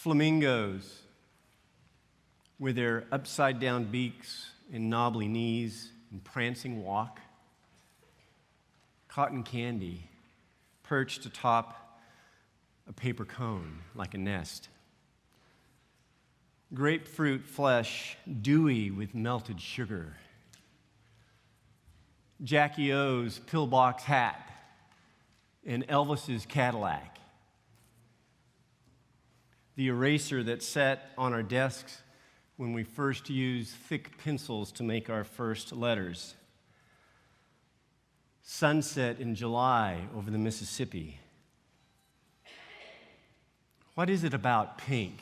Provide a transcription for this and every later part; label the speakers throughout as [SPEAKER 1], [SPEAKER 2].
[SPEAKER 1] Flamingos with their upside-down beaks and knobbly knees and prancing walk. Cotton candy perched atop a paper cone like a nest. Grapefruit flesh dewy with melted sugar. Jackie O's pillbox hat and Elvis's Cadillac. The eraser that sat on our desks when we first used thick pencils to make our first letters. Sunset in July over the Mississippi. What is it about pink?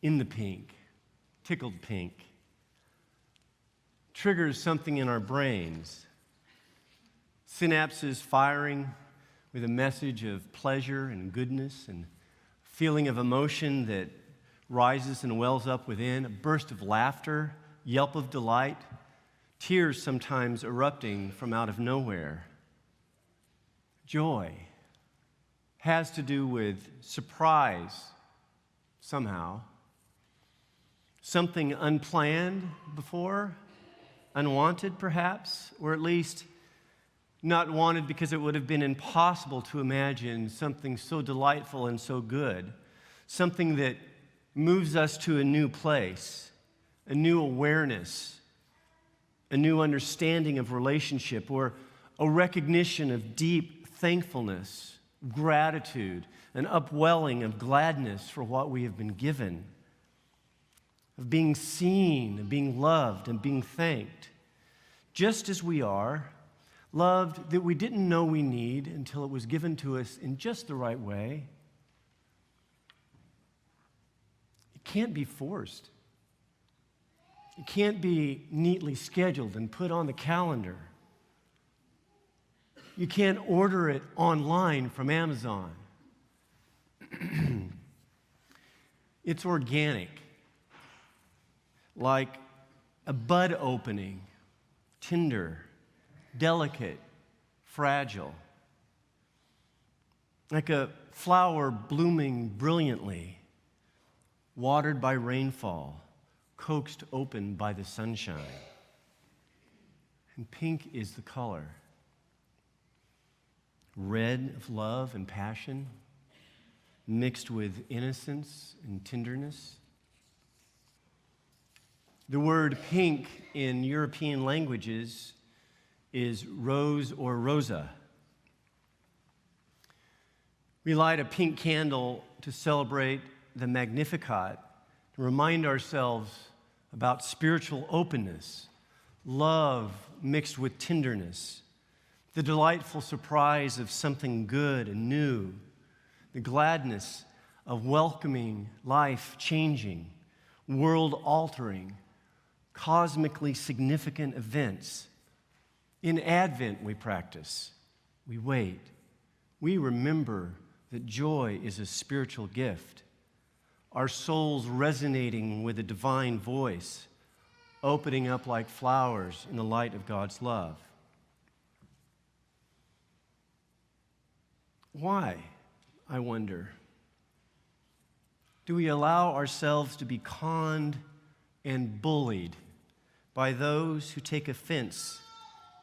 [SPEAKER 1] In the pink, tickled pink, triggers something in our brains. Synapses firing with a message of pleasure and goodness and feeling of emotion that rises and wells up within, a burst of laughter, yelp of delight, tears sometimes erupting from out of nowhere. Joy has to do with surprise somehow. Something unplanned before, unwanted perhaps, or at least not wanted because it would have been impossible to imagine something so delightful and so good, something that moves us to a new place, a new awareness, a new understanding of relationship, or a recognition of deep thankfulness, gratitude, an upwelling of gladness for what we have been given, of being seen, of being loved, and being thanked, just as we are, loved that we didn't know we need until it was given to us in just the right way. It can't be forced. It can't be neatly scheduled and put on the calendar. You can't order it online from Amazon. It's organic, like a bud opening, tender, delicate, fragile, like a flower blooming brilliantly, watered by rainfall, coaxed open by the sunshine. And pink is the color. Red of love and passion, mixed with innocence and tenderness. The word pink in European languages is rose or rosa. We light a pink candle to celebrate the Magnificat, to remind ourselves about spiritual openness, love mixed with tenderness, the delightful surprise of something good and new, the gladness of welcoming life-changing, world-altering, cosmically significant events. In Advent, we practice, we wait, we remember that joy is a spiritual gift, our souls resonating with a divine voice, opening up like flowers in the light of God's love. Why, I wonder, do we allow ourselves to be conned and bullied by those who take offense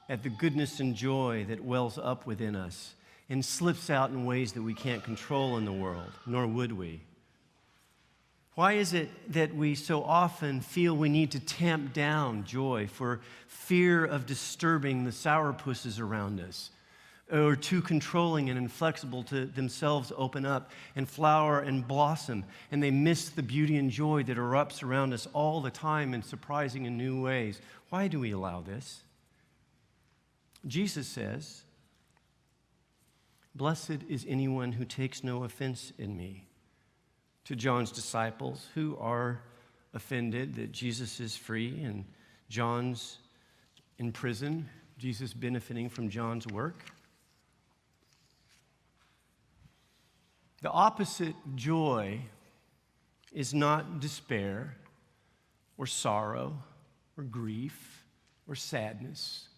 [SPEAKER 1] at the goodness and joy that wells up within us and slips out in ways that we can't control in the world, nor would we? Why is it that we so often feel we need to tamp down joy for fear of disturbing the sourpusses around us, or too controlling and inflexible to themselves open up and flower and blossom, and they miss the beauty and joy that erupts around us all the time in surprising and new ways? Why do we allow this? Jesus says, "Blessed is anyone who takes no offense in me," to John's disciples who are offended that Jesus is free and John's in prison, Jesus benefiting from John's work. The opposite joy is not despair or sorrow or grief or sadness,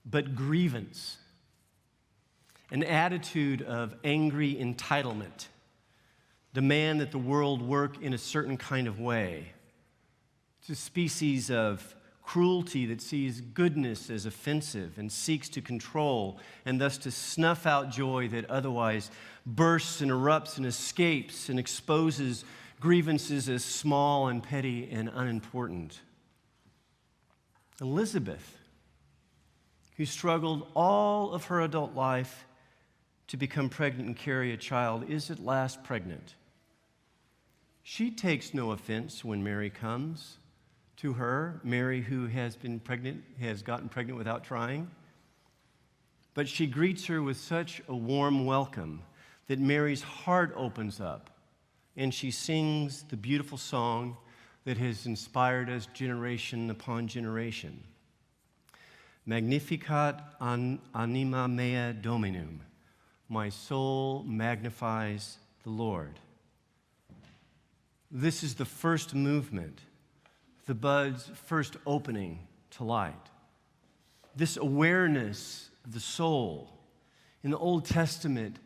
[SPEAKER 1] but grievance. an attitude of angry entitlement, demand that the world work in a certain kind of way. It's a species of cruelty that sees goodness as offensive and seeks to control and thus to snuff out joy that otherwise bursts and erupts and escapes and exposes grievances as small and petty and unimportant. Elizabeth, who struggled all of her adult life to become pregnant and carry a child, is at last pregnant. She takes no offense when Mary comes to her, Mary who has gotten pregnant without trying. But she greets her with such a warm welcome that Mary's heart opens up, and she sings the beautiful song that has inspired us generation upon generation. Magnificat anima mea Dominum. My soul magnifies the Lord. This is the first movement, the bud's first opening to light. This awareness of the soul. In the Old Testament,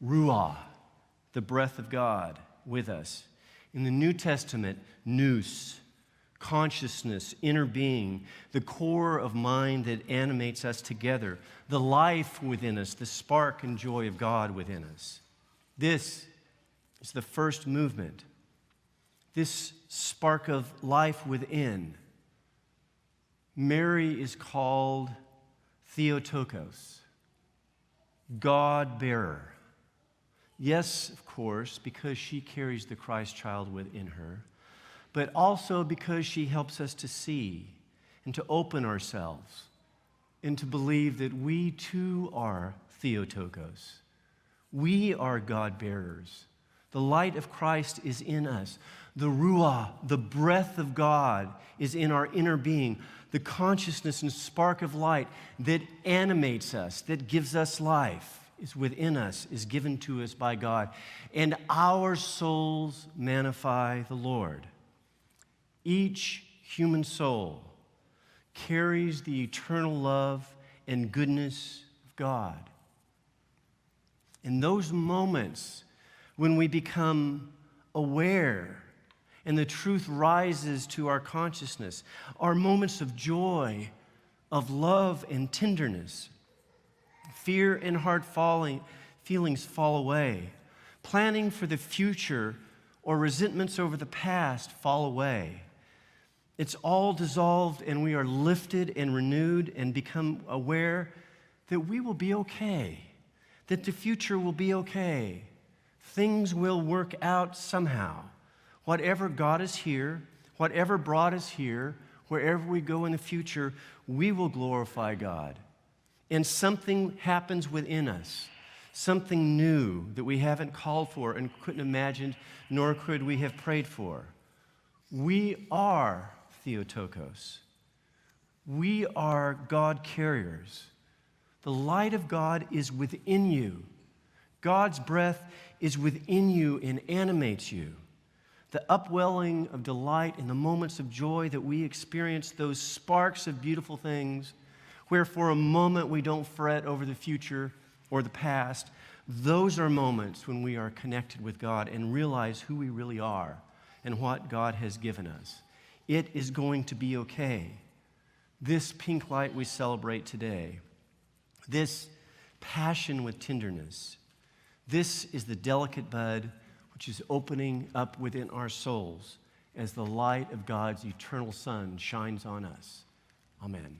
[SPEAKER 1] ruah, the breath of God with us. In the New Testament, nous, consciousness, inner being, the core of mind that animates us together, the life within us, the spark and joy of God within us. This is the first movement. This spark of life within. Mary is called Theotokos, God-bearer. Yes, of course, because she carries the Christ child within her, but also because she helps us to see and to open ourselves and to believe that we too are Theotokos. We are God-bearers. The light of Christ is in us. The ruah, the breath of God, is in our inner being. The consciousness and spark of light that animates us, that gives us life, is within us, is given to us by God. And our souls magnify the Lord. Each human soul carries the eternal love and goodness of God. In those moments when we become aware and the truth rises to our consciousness, are moments of joy, of love and tenderness. Fear and hard feelings fall away. Planning for the future or resentments over the past fall away. It's all dissolved, and we are lifted and renewed and become aware that we will be okay, that the future will be okay. Things will work out somehow. Whatever got us here, whatever brought us here, wherever we go in the future, we will glorify God. And something happens within us, something new that we haven't called for and couldn't imagine, nor could we have prayed for. We are Theotokos. We are God carriers. The light of God is within you. God's breath is within you and animates you. The upwelling of delight in the moments of joy that we experience, those sparks of beautiful things, where for a moment we don't fret over the future or the past, those are moments when we are connected with God and realize who we really are and what God has given us. It is going to be okay. This pink light we celebrate today, this passion with tenderness, this is the delicate bud which is opening up within our souls as the light of God's eternal sun shines on us. Amen.